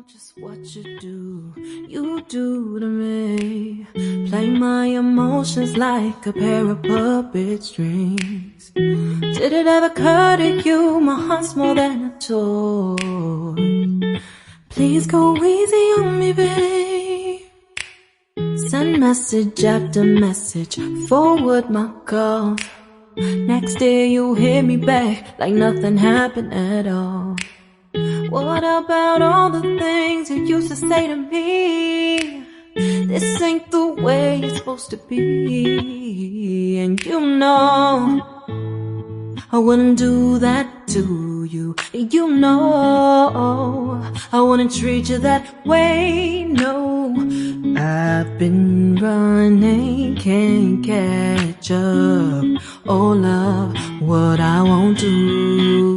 know just what you do to me. Play my emotions like a pair of puppet strings. Did it ever occur to you my heart's more than a toy? Please go easy on me, babe. Send message after message, forward my calls. Next day you hit me back like nothing happened at all. What about all the things you used to say to me? This ain't the way it's supposed to be. And you know I wouldn't do that to you. You know I wouldn't treat you that way, no. I've been running, can't catch up. Oh love, what I won't do.